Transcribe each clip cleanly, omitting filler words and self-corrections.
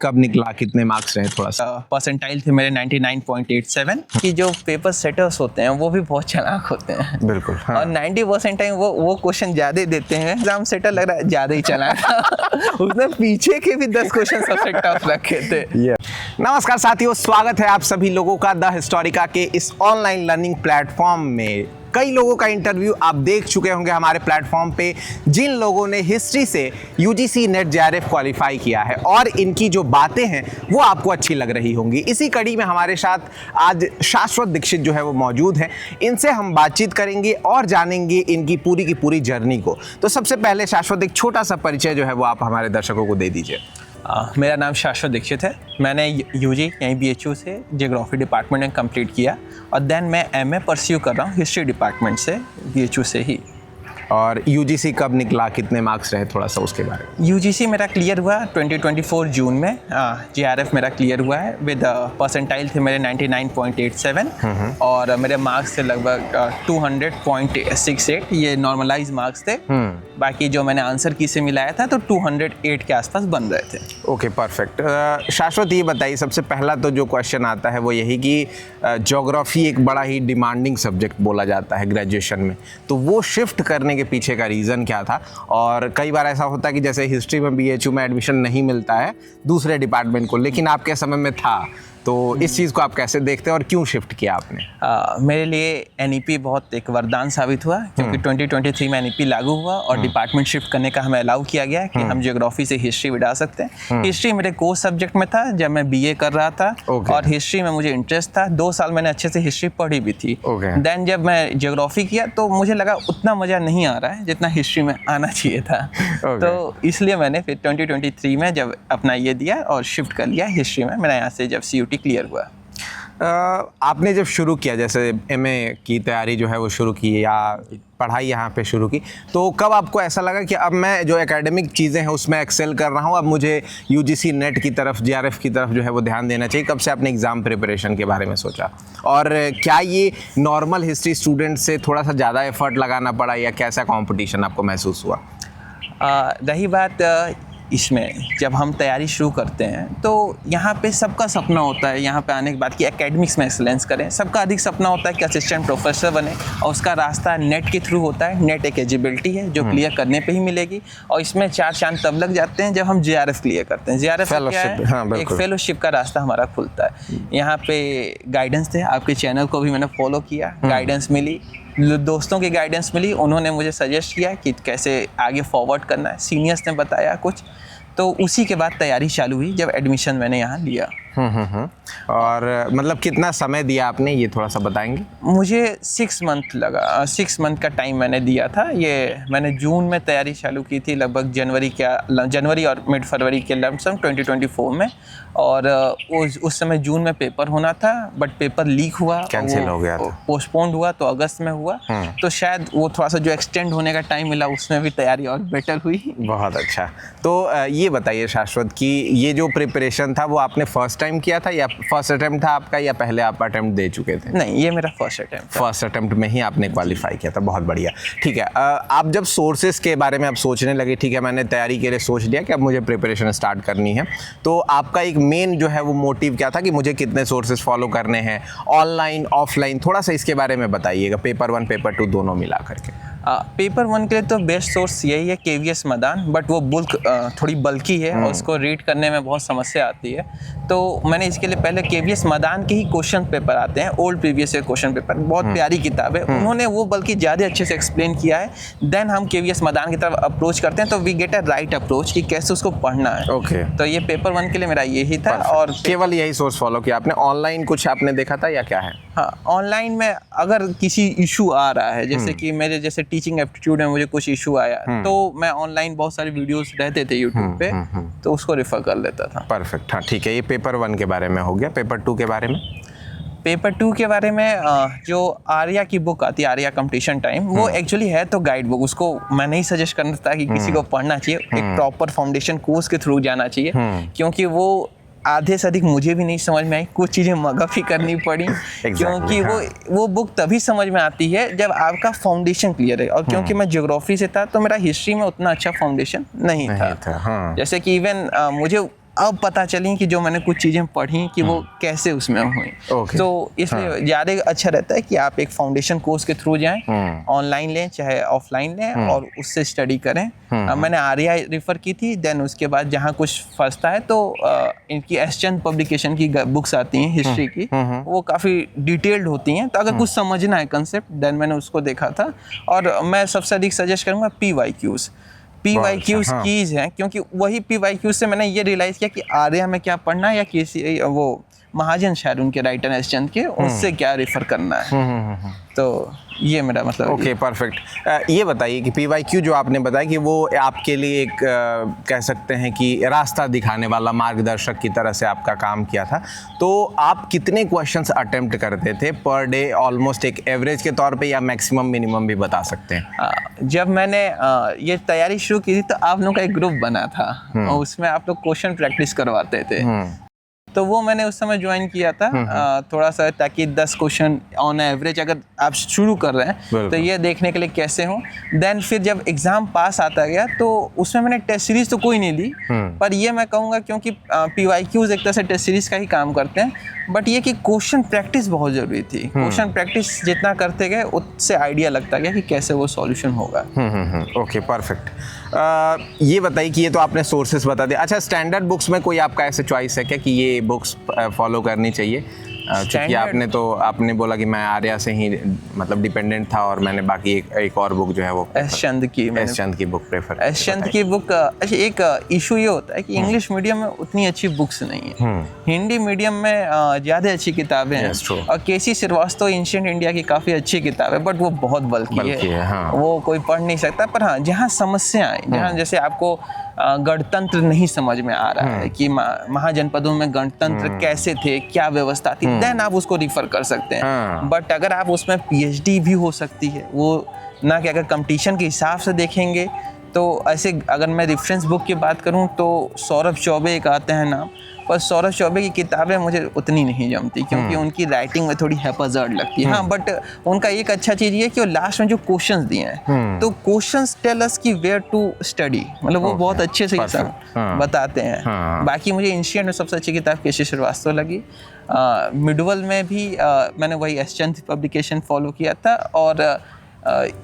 कब निकला, कितने मार्क्स रहे, थोड़ा सा परसेंटाइल थे मेरे 99.87 कि जो पेपर सेटर्स होते हैं वो भी बहुत चालाक होते हैं। बिल्कुल हाँ। और 90% टाइम वो क्वेश्चन ज़्यादा देते हैं। एग्जाम सेटर लग रहा है ज़्यादा ही चालाक था। उसने पीछे के भी 10 क्वेश्चन सबसे टफ रखे थे। नमस्कार साथियों, स्वागत है आप सभी लोगों का द हिस्टोरिका के इस ऑनलाइन लर्निंग प्लेटफॉर्म में। कई लोगों का इंटरव्यू आप देख चुके होंगे हमारे प्लेटफॉर्म पे, जिन लोगों ने हिस्ट्री से यूजीसी नेट जेआरएफ क्वालिफाई किया है और इनकी जो बातें हैं वो आपको अच्छी लग रही होंगी। इसी कड़ी में हमारे साथ आज शाश्वत दीक्षित जो है वो मौजूद हैं। इनसे हम बातचीत करेंगे और जानेंगे इनकी पूरी की पूरी जर्नी को। तो सबसे पहले शाश्वत, एक छोटा सा परिचय जो है वो आप हमारे दर्शकों को दे दीजिए। मेरा नाम शाश्वत दीक्षित है। मैंने यूजी यहीं बीएचयू से जियोग्राफी डिपार्टमेंट में कंप्लीट किया और देन मैं एमए परस्यू कर रहा हूँ हिस्ट्री डिपार्टमेंट से, बीएचयू से ही। और यूजीसी कब निकला, कितने मार्क्स रहे, थोड़ा सा उसके बारे में। यूजीसी मेरा क्लियर हुआ 2024 जून में। जेआरएफ मेरा क्लियर हुआ है विद परसेंटाइल थे मेरे 99.87 और मेरे मार्क्स थे लगभग 200.68। ये नॉर्मलाइज मार्क्स थे। बाकी जो मैंने आंसर की से मिलाया था तो 208 के आसपास बन रहे थे। Okay, perfect. शाश्वत, ये बताइए, सबसे पहला तो जो क्वेश्चन आता है वो यही कि ज्योग्राफी एक बड़ा ही डिमांडिंग सब्जेक्ट बोला जाता है ग्रेजुएशन में, तो वो शिफ्ट करने के पीछे का रीज़न क्या था? और कई बार ऐसा होता है कि जैसे हिस्ट्री में बीएचयू में एडमिशन नहीं मिलता है दूसरे डिपार्टमेंट को, लेकिन आपके समय में था, तो इस चीज़ को आप कैसे देखते हैं और क्यों शिफ्ट किया आपने? मेरे लिए एनईपी बहुत एक वरदान साबित हुआ, क्योंकि 2023 में एनईपी लागू हुआ और डिपार्टमेंट शिफ्ट करने का हमें अलाउ किया गया कि हम ज्योग्राफी से हिस्ट्री भी डाल सकते हैं। हिस्ट्री मेरे कोर्स सब्जेक्ट में था जब मैं बीए कर रहा था और हिस्ट्री में मुझे इंटरेस्ट था। 2 साल मैंने अच्छे से हिस्ट्री पढ़ी भी थी। देन जब मैं ज्योग्राफी किया तो मुझे लगा उतना मज़ा नहीं आ रहा है जितना हिस्ट्री में आना चाहिए था। तो इसलिए मैंने फिर 2023 में जब अपना ये दिया और शिफ्ट कर लिया हिस्ट्री में। मेरा यहाँ से जब CUT क्लियर हुआ। आपने जब शुरू किया, जैसे एमए की तैयारी जो है वो शुरू की या पढ़ाई यहाँ पे शुरू की, तो कब आपको ऐसा लगा कि अब मैं जो एकेडमिक चीज़ें हैं उसमें एक्सेल कर रहा हूँ, अब मुझे यूजीसी नेट की तरफ, जेआरएफ की तरफ जो है वो ध्यान देना चाहिए? कब से आपने एग्ज़ाम प्रिपरेशन के बारे में सोचा? और क्या ये नॉर्मल हिस्ट्री स्टूडेंट से थोड़ा सा ज़्यादा एफर्ट लगाना पड़ा या कैसा कॉम्पिटिशन आपको महसूस हुआ? रही बात इसमें, जब हम तैयारी शुरू करते हैं तो यहाँ पे सबका सपना होता है यहाँ पे आने के बाद कि एकेडमिक्स में एक्सेलेंस करें। सबका अधिक सपना होता है कि असिस्टेंट प्रोफेसर बने और उसका रास्ता नेट के थ्रू होता है। नेट एक एलिजिबिलिटी है जो क्लियर करने पे ही मिलेगी और इसमें 4 चांद तब लग जाते हैं जब हम जेआरएफ क्लियर करते हैं। जेआरएफ क्या है? हाँ, एक फेलोशिप का रास्ता हमारा खुलता है। यहाँ पे गाइडेंस थे, आपके चैनल को भी मैंने फॉलो किया, गाइडेंस मिली, दोस्तों की गाइडेंस मिली, उन्होंने मुझे सजेस्ट किया कि कैसे आगे फॉरवर्ड करना है, सीनियर्स ने बताया कुछ, तो उसी के बाद तैयारी चालू हुई जब एडमिशन मैंने यहाँ लिया। और मतलब कितना समय दिया आपने, ये थोड़ा सा बताएंगे? मुझे 6 मंथ लगा। 6 मंथ का टाइम मैंने दिया था। ये मैंने जून में तैयारी चालू की थी, लगभग जनवरी और मिड फरवरी के लमसम 2024 में। और उस समय जून में पेपर होना था, बट पेपर लीक हुआ, कैंसिल हो गया था, पोस्टपोन्ड हुआ, तो अगस्त में हुआ। तो शायद वो थोड़ा सा जो एक्सटेंड होने का टाइम मिला उसमें भी तैयारी और बेटर हुई। बहुत अच्छा। तो ये बताइए शाश्वत कि ये जो प्रिपरेशन था वो आपने फर्स्ट टाइम किया था या फर्स्ट अटेम्प्ट था आपका, या पहले आप अटेम्प्ट दे चुके थे? नहीं, ये मेरा फर्स्ट अटेम्प्ट में ही आपने क्वालिफाई किया था। बहुत बढ़िया। ठीक है, आप जब सोर्सेज के बारे में आप सोचने लगे, ठीक है मैंने तैयारी के लिए सोच लिया कि अब मुझे प्रिपरेशन स्टार्ट करनी है, तो आपका एक मेन जो है वो मोटिव क्या था कि मुझे कितने सोर्सेज फॉलो करने हैं, ऑनलाइन ऑफलाइन? थोड़ा सा इसके बारे में बताइएगा, पेपर 1 पेपर 2 दोनों मिला करके। पेपर 1 के लिए तो बेस्ट सोर्स यही है KVS मदान, बट वो बुक थोड़ी बल्कि है और उसको रीड करने में बहुत समस्या आती है। तो मैंने इसके लिए पहले KVS मदान के ही क्वेश्चन पेपर आते हैं, old previous year question paper, बहुत प्यारी किताब है, उन्होंने वो बल्कि ज़्यादा अच्छे से एक्सप्लेन किया है। देन हम KVS मदान की तरफ अप्रोच करते हैं तो we get a right approach कि कैसे उसको पढ़ना है। तो ये पेपर 1 के लिए मेरा यही था। और केवल यही सोर्स फॉलो किया आपने? ऑनलाइन कुछ आपने देखा था या क्या है? हाँ, ऑनलाइन में अगर किसी इशू आ रहा है, जैसे कि मेरे जैसे टीचिंग एप्टीट्यूड में मुझे कुछ इशू आया, तो मैं ऑनलाइन बहुत सारे वीडियोस रहते थे यूट्यूब पे, तो उसको रेफर कर लेता था। परफेक्ट। हाँ ठीक है, ये पेपर 1 के बारे में हो गया। पेपर 2 के बारे में? पेपर 2 के बारे में जो आर्या की बुक आती है, आर्या कंपटीशन टाइम, वो एक्चुअली है तो गाइड बुक, उसको मैं नहीं सजेस्ट करता कि किसी को पढ़ना चाहिए। एक प्रॉपर फाउंडेशन कोर्स के थ्रू जाना चाहिए, क्योंकि वो आधे से अधिक मुझे भी नहीं समझ में आई, कुछ चीज़ें मगअप ही करनी पड़ी। क्योंकि वो बुक तभी समझ में आती है जब आपका फाउंडेशन क्लियर है। और क्योंकि मैं ज्योग्राफी से था तो मेरा हिस्ट्री में उतना अच्छा फाउंडेशन नहीं था। जैसे कि इवन मुझे अब पता चली कि जो मैंने कुछ चीज़ें पढ़ी कि वो कैसे उसमें हुई। Okay. तो इसलिए ज़्यादा अच्छा रहता है कि आप एक फाउंडेशन कोर्स के थ्रू जाएं, ऑनलाइन लें चाहे ऑफलाइन लें, और उससे स्टडी करें। मैंने आर्या रेफर की थी, देन उसके बाद जहाँ कुछ फंसता है तो इनकी एसचंद पब्लिकेशन की बुक्स आती हैं हिस्ट्री की, वो काफ़ी डिटेल्ड होती हैं। तो अगर कुछ समझना है कंसेप्ट, देन मैंने उसको देखा था। और मैं सबसे अधिक सजेस्ट करूँगा PYQs। PYQs कीज हैं, क्योंकि वही PYQs से मैंने ये रियलाइज़ किया कि आर्या में क्या पढ़ना है, या किसी वो महाजन शायद उनके राइटर एसचंद के, उससे क्या रेफर करना है। तो ये मेरा मतलब। Okay, perfect. ये बताइए कि PYQ जो आपने बताया कि वो आपके लिए एक कह सकते हैं कि रास्ता दिखाने वाला मार्गदर्शक की तरह से आपका काम किया था। तो आप कितने क्वेश्चंस अटेम्प्ट करते थे पर डे, ऑलमोस्ट एक एवरेज के तौर पे, या मैक्सिमम मिनिमम भी बता सकते हैं? जब मैंने ये तैयारी शुरू की थी तो आप लोगों का एक ग्रुप बना था, और उसमें आप लोग क्वेश्चन प्रैक्टिस करवाते थे। तो वो मैंने उस समय ज्वाइन किया था थोड़ा सा, ताकि 10 क्वेश्चन ऑन एवरेज अगर आप शुरू कर रहे हैं तो ये देखने के लिए कैसे हो। देन फिर जब एग्ज़ाम पास आता गया तो उसमें मैंने टेस्ट सीरीज़ तो कोई नहीं ली, पर ये मैं कहूँगा क्योंकि PYQs एक तरह से टेस्ट सीरीज़ का ही काम करते हैं, बट ये कि क्वेश्चन प्रैक्टिस बहुत ज़रूरी थी। क्वेश्चन प्रैक्टिस जितना करते गए उससे आइडिया लगता गया कि कैसे वो सॉल्यूशन होगा। Okay, perfect. ये बताइए कि ये तो आपने सोर्सेस बता दिया। अच्छा, स्टैंडर्ड बुक्स में कोई आपका ऐसे चॉइस है क्या कि ये बुक्स फॉलो करनी चाहिए? क्योंकि आपने बोला कि मैं आर्या से ही मतलब डिपेंडेंट था, और मैंने बाकी एक और बुक जो है वो एसचंद की बुक प्रेफर। एसचंद की बुक। अच्छा, एक इशू ये होता है कि इंग्लिश मीडियम में उतनी अच्छी बुक्स नहीं है, हिंदी मीडियम में ज़्यादा अच्छी किताबें हैं। और KC श्रीवास्तव एंशिएंट इंडिया की काफ़ी अच्छी किताब है, बट वो बहुत बल्कि है। हाँ। वो कोई पढ़ नहीं सकता। पर हाँ, जहाँ समस्या है, जहाँ जैसे आपको गणतंत्र नहीं समझ में आ रहा है कि महाजनपदों में गणतंत्र कैसे थे, क्या व्यवस्था थी, देन आप उसको रिफर कर सकते हैं। बट अगर आप उसमें PhD भी हो सकती है, वो ना कि अगर कंपटीशन के हिसाब से देखेंगे तो ऐसे अगर मैं रेफरेंस बुक की बात करूं तो सौरभ चौबे एक आते हैं नाम, पर सौरभ चौबे की किताबें मुझे उतनी नहीं जमती, क्योंकि उनकी राइटिंग में थोड़ी हैपजार्ड लगती है। हाँ, बट उनका एक अच्छा चीज़ ये है कि वो लास्ट में जो क्वेश्चंस दिए हैं, तो क्वेश्चंस टेल अस कि वेयर टू स्टडी, मतलब वो बहुत अच्छे से बताते हैं। बाकी मुझे एंशिएंट में सबसे अच्छी किताब KC श्रीवास्तव लगी। मिडवल में भी मैंने वही एसचंद पब्लिकेशन फॉलो किया था, और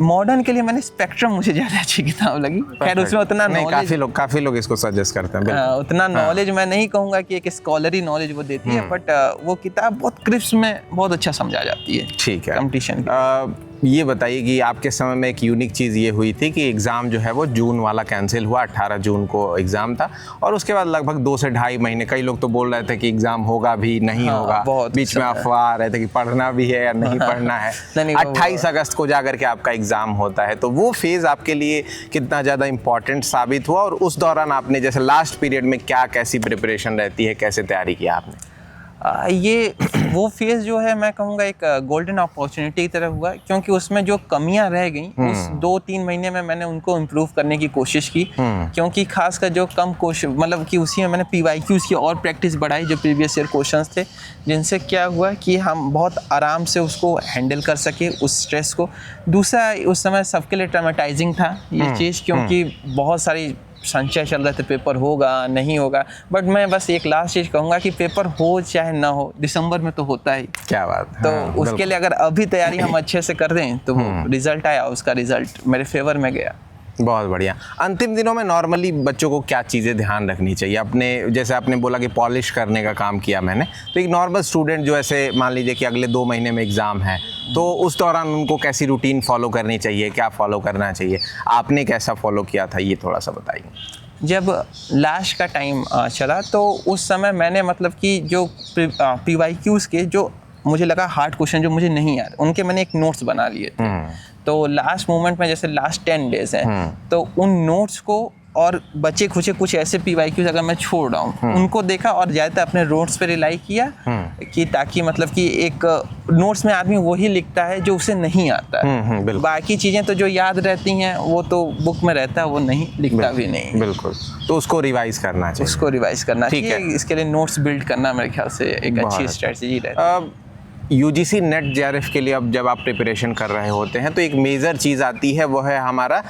मॉडर्न के लिए मैंने स्पेक्ट्रम, मुझे ज़्यादा अच्छी किताब लगी। खैर उसमें उतना नॉलेज, काफ़ी लोग इसको सजेस्ट करते हैं। उतना नॉलेज मैं नहीं कहूँगा कि एक स्कॉलरी नॉलेज वो देती है, बट वो किताब बहुत क्रिस्प में बहुत अच्छा समझा जाती है। ठीक है। कंपटीशन ये बताइए कि आपके समय में एक यूनिक चीज़ ये हुई थी कि एग्ज़ाम जो है वो जून वाला कैंसिल हुआ, 18 जून को एग्ज़ाम था, और उसके बाद लगभग 2 से ढाई महीने कई लोग तो बोल रहे थे कि एग्ज़ाम होगा भी नहीं होगा, बीच में अफवाह आ रहे थे कि पढ़ना भी है या नहीं पढ़ना है। 28 अगस्त को जाकर के आपका एग्ज़ाम होता है, तो वो फेज़ आपके लिए कितना ज़्यादा इम्पॉर्टेंट साबित हुआ, और उस दौरान आपने जैसे लास्ट पीरियड में क्या कैसी प्रिपरेशन रहती है, कैसे तैयारी किया आपने? ये वो फेज़ जो है मैं कहूँगा एक गोल्डन अपॉर्चुनिटी की तरह हुआ, क्योंकि उसमें जो कमियां रह गई उस 2-3 महीने में मैंने उनको इम्प्रूव करने की कोशिश की। क्योंकि खासकर जो कम क्वेश्चन, मतलब कि उसी में मैंने PYQs की और प्रैक्टिस बढ़ाई, जो प्रीवियस ईयर क्वेश्चंस थे, जिनसे क्या हुआ कि हम बहुत आराम से उसको हैंडल कर सके उस स्ट्रेस को। दूसरा, उस समय सबके लिए ट्रामेटाइजिंग था ये चीज़, क्योंकि बहुत सारी संशय चल रहे थे पेपर होगा नहीं होगा, बट मैं बस एक लास्ट चीज़ कहूँगा कि पेपर हो चाहे ना हो, दिसंबर में तो होता ही। क्या बात। तो उसके लिए अगर अभी तैयारी हम अच्छे से कर दें तो वो रिजल्ट आया, उसका रिजल्ट मेरे फेवर में गया। बहुत बढ़िया। अंतिम दिनों में नॉर्मली बच्चों को क्या चीज़ें ध्यान रखनी चाहिए? अपने जैसे आपने बोला कि पॉलिश करने का काम किया मैंने, तो एक नॉर्मल स्टूडेंट जो ऐसे मान लीजिए कि अगले 2 महीने में एग्ज़ाम है, तो उस दौरान उनको कैसी रूटीन फॉलो करनी चाहिए, क्या फॉलो करना चाहिए? आपने कैसा फॉलो किया था, ये थोड़ा सा बताइए। जब लास्ट का टाइम चला तो उस समय मैंने मतलब कि जो PYQs के जो मुझे लगा हार्ड क्वेश्चन जो मुझे नहीं याद, उनके मैंने एक नोट्स बना लिए थे। तो लास्ट मोमेंट में जैसे लास्ट 10 डेज हैं, तो उन नोट्स को और बचे खुचे कुछ ऐसे PYQs अगर मैं छोड़ रहा हूँ उनको देखा, और ज़्यादातर अपने नोट्स पे रिलाई किया कि ताकि मतलब कि एक नोट्स में आदमी वही लिखता है जो उसे नहीं आता है। बाकी चीज़ें तो जो याद रहती हैं वो तो बुक में रहता है, वो नहीं लिखता भी नहीं। बिल्कुल, तो उसको रिवाइज करना चाहिए। उसको रिवाइज करना चाहिए। इसके लिए नोट्स बिल्ड करना मेरे ख्याल से एक अच्छी स्ट्रेटजी रहती है। यूजीसी नेट जेआरएफ के लिए अब जब आप प्रिपरेशन कर रहे होते हैं तो एक मेजर चीज़ आती है, वो है हमारा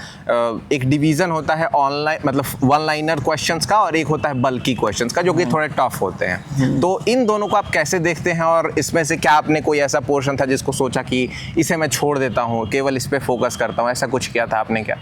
एक डिवीज़न होता है ऑनलाइन, मतलब वन लाइनर क्वेश्चंस का, और एक होता है बल्की क्वेश्चंस का जो कि थोड़े टफ होते हैं। तो इन दोनों को आप कैसे देखते हैं, और इसमें से क्या आपने कोई ऐसा पोर्शन था जिसको सोचा कि इसे मैं छोड़ देता हूँ, केवल इस पर फोकस करता हूँ, ऐसा कुछ किया था आपने क्या?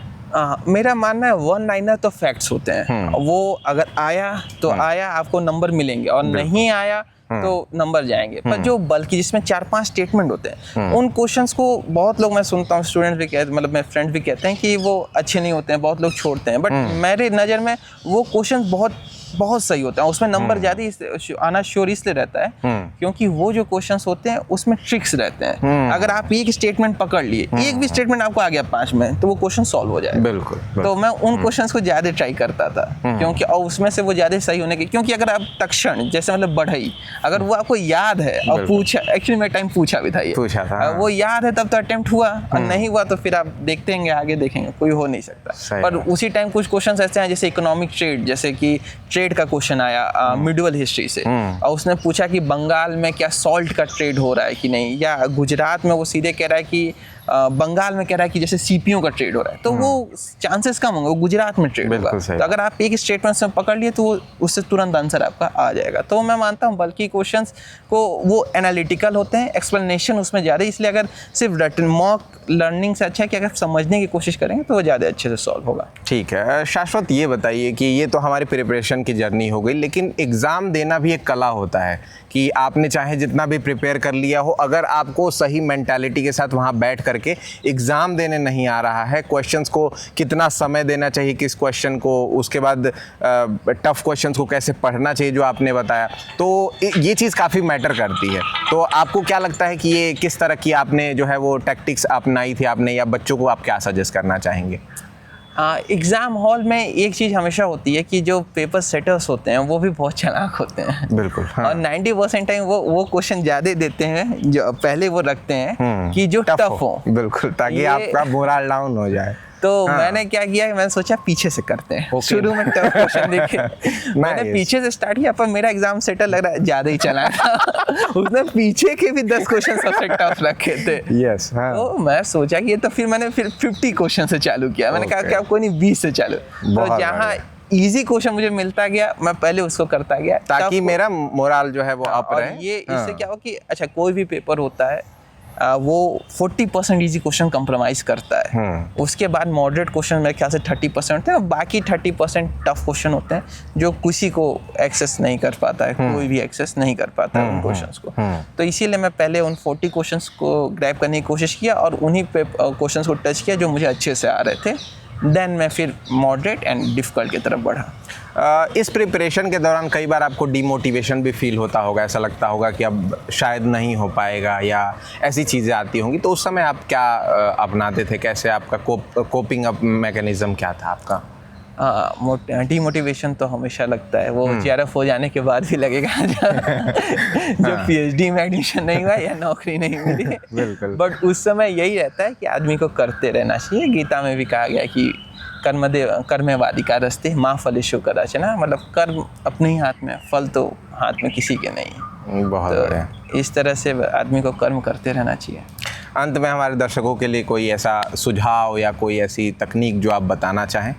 मेरा मानना है वन लाइनर तो फैक्ट्स होते हैं, वो अगर आया तो आया, आपको नंबर मिलेंगे, और नहीं आया तो नंबर जाएंगे। पर जो बल्कि जिसमें 4-5 स्टेटमेंट होते हैं, उन क्वेश्चंस को बहुत लोग, मैं सुनता हूँ स्टूडेंट्स भी कहते, मतलब मेरे फ्रेंड्स भी कहते हैं कि वो अच्छे नहीं होते हैं, बहुत लोग छोड़ते हैं। बट मेरे नज़र में वो क्वेश्चंस बहुत सही होता है, उसमें नंबर ज़्यादा आना श्योर इसलिए रहता है क्योंकि वो जो क्वेश्चंस होते हैं उसमें ट्रिक्स रहते हैं। अगर आप एक स्टेटमेंट पकड़ लिए, एक भी स्टेटमेंट आपको आ गया 5 में, तो वो क्वेश्चन सॉल्व हो जाए। बिल्कुल। तो मैं उन क्वेश्चंस को ज़्यादा ट्राई करता था, क्योंकि और उसमें से वो ज़्यादा सही होने के, क्योंकि अगर आप तक्षण जैसे मतलब बढ़ई, अगर वो आपको याद है और पूछा, एक्चुअली मैं टाइम पूछा भी था, ये पूछा था, वो याद है तब तो अटेम्प्ट हुआ, और नहीं हुआ तो फिर आप देखते हैं आगे देखेंगे, कोई हो नहीं सकता। पर उसी टाइम कुछ क्वेश्चंस ऐसे हैं जैसे इकोनॉमिक ट्रेड, जैसे कि ट्रेड का क्वेश्चन आया मिडवल हिस्ट्री से, और उसने पूछा कि बंगाल में क्या सॉल्ट का ट्रेड हो रहा है कि नहीं, या गुजरात में वो सीधे कह रहा है कि बंगाल में कह रहा है कि जैसे सीपीओ का ट्रेड हो रहा है, तो वो चांसेस कम होंगे वो गुजरात में ट्रेड होगा। तो अगर आप एक स्टेटमेंट से पकड़ लिए तो उससे तुरंत आंसर आपका आ जाएगा। तो मैं मानता हूँ बल्कि क्वेश्चंस को वो एनालिटिकल होते हैं, एक्सप्लेनेशन उसमें ज़्यादा, इसलिए अगर सिर्फ रिटन मॉक लर्निंग से अच्छा है कि अगर समझने की कोशिश करेंगे तो वो ज़्यादा अच्छे से सॉल्व होगा। ठीक है शाश्वत, ये बताइए कि ये तो हमारी प्रिपरेशन की जर्नी हो गई, लेकिन एग्ज़ाम देना भी एक कला होता है कि आपने चाहे जितना भी प्रिपेयर कर लिया हो, अगर आपको सही मेंटालिटी के साथ वहाँ बैठ करके एग्ज़ाम देने नहीं आ रहा है, क्वेश्चंस को कितना समय देना चाहिए किस क्वेश्चन को, उसके बाद टफ क्वेश्चंस को कैसे पढ़ना चाहिए जो आपने बताया, तो ये चीज़ काफ़ी मैटर करती है। तो आपको क्या लगता है कि ये किस तरह की आपने जो है वो टैक्टिक्स अपनाई थी आपने, या बच्चों को आप क्या सजेस्ट करना चाहेंगे? एग्ज़ाम हॉल में एक चीज़ हमेशा होती है कि जो पेपर सेटर्स होते हैं वो भी बहुत चालाक होते हैं। बिल्कुल। हाँ। और 90% टाइम वो क्वेश्चन ज़्यादा देते हैं जो पहले वो रखते हैं कि जो टफ हो। बिल्कुल, ताकि आपका मोरल डाउन हो जाए। तो मैंने क्या किया, मैंने सोचा पीछे से करते हैं। शुरू में टफ क्वेश्चन देखे मैंने पीछे से स्टार्ट किया, पर मेरा एग्जाम सेटर लग रहा है ज़्यादा ही चला था। उसने पीछे के भी 10 क्वेश्चन सबसे टफ रखे थे। यस। हाँ। तो मैं सोचा कि ये तो फिर मैंने 50 क्वेश्चन से चालू किया। मैंने कहा कि आप कोई नहीं 20 से चालू। तो जहाँ इजी क्वेश्चन मुझे मिलता गया मैं पहले उसको करता गया, ताकि मेरा मोरल जो है वो अप रहे। ये इससे क्या हो कि अच्छा कोई भी पेपर होता है वो 40% इजी क्वेश्चन कंप्रोमाइज करता है, उसके बाद मॉडरेट क्वेश्चन मेरे ख्याल से 30% होते हैं, और बाकी 30% टफ क्वेश्चन होते हैं जो किसी को एक्सेस नहीं कर पाता है, कोई भी एक्सेस नहीं कर पाता है उन क्वेश्चंस को। तो इसीलिए मैं पहले उन 40 क्वेश्चंस को ग्रैब करने की कोशिश किया और उन्हीं पे क्वेश्चंस को टच किया जो मुझे अच्छे से आ रहे थे। देन मैं फिर मॉडरेट एंड डिफ़िकल्ट की तरफ बढ़ा। इस प्रिपरेशन के दौरान कई बार आपको डीमोटिवेशन भी फील होता होगा, ऐसा लगता होगा कि अब शायद नहीं हो पाएगा या ऐसी चीज़ें आती होंगी, तो उस समय आप क्या अपनाते थे, कैसे आपका कोपिंग अप मैकेनिज़्म क्या था आपका? डीमोटिवेशन तो हमेशा लगता है, वो जेआरएफ हो जाने के बाद भी लगेगा जो पीएचडी में एडमिशन नहीं हुआ या नौकरी नहीं मिली। बिल्कुल। बट उस समय यही रहता है कि आदमी को करते रहना चाहिए। गीता में भी कहा गया कि कर्मेवादी का रस्ते माँ फलेशु कदाचन, मतलब कर्म अपने ही हाथ में, फल तो हाथ में किसी के नहीं। बहुत बढ़िया। इस तरह से आदमी को कर्म करते रहना चाहिए। अंत में हमारे दर्शकों के लिए कोई ऐसा सुझाव या कोई ऐसी तकनीक जो आप बताना चाहें,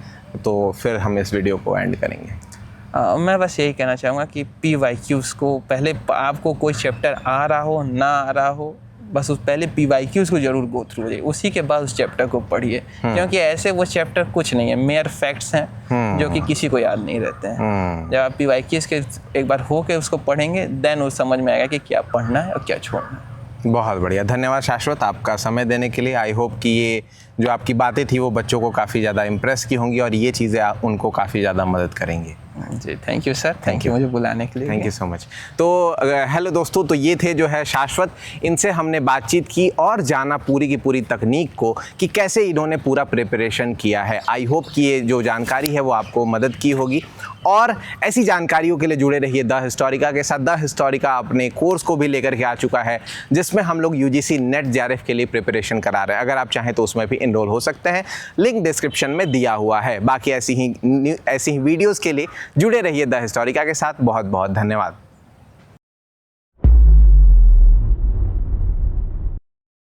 तो फिर हम इस वीडियो को एंड करेंगे। मैं बस यही कहना चाहूँगा कि PYQs को पहले, आपको कोई चैप्टर आ रहा हो ना आ रहा हो, बस उस पहले PYQs को जरूर गो थ्रू करिए, उसी के बाद उस चैप्टर को पढ़िए, क्योंकि ऐसे वो चैप्टर कुछ नहीं है, मेयर फैक्ट्स हैं जो कि किसी को याद नहीं रहते हैं। जब आप PYQs के एक बार हो के उसको पढ़ेंगे, देन उस समझ में आएगा कि क्या पढ़ना है और क्या छोड़ना है। बहुत बढ़िया, धन्यवाद शाश्वत आपका समय देने के लिए। आई होप कि ये जो आपकी बातें थी वो बच्चों को काफ़ी ज़्यादा इम्प्रेस की होंगी और ये चीज़ें उनको काफ़ी ज़्यादा मदद करेंगी। जी thank you sir, thank you मुझे बुलाने के लिए। Thank you so much. तो हेलो दोस्तों, तो ये थे जो है शाश्वत, इनसे हमने बातचीत की और जाना पूरी की पूरी तकनीक को कि कैसे इन्होंने पूरा प्रिपरेशन किया है। आई होप कि ये जो जानकारी है वो आपको मदद की होगी, और ऐसी जानकारियों के लिए जुड़े रहिए द हिस्टोरिका के साथ। द हिस्टोरिका अपने कोर्स को भी लेकर के आ चुका है, जिसमें हम लोग UGC नेट जेआरएफ के लिए प्रिपरेशन करा रहे हैं। अगर आप चाहें तो उसमें भी इनरोल हो सकते हैं, लिंक डिस्क्रिप्शन में दिया हुआ है। बाकी ऐसी ही वीडियोज़ के लिए जुड़े रहिए द हिस्टोरिका के साथ। बहुत बहुत धन्यवाद।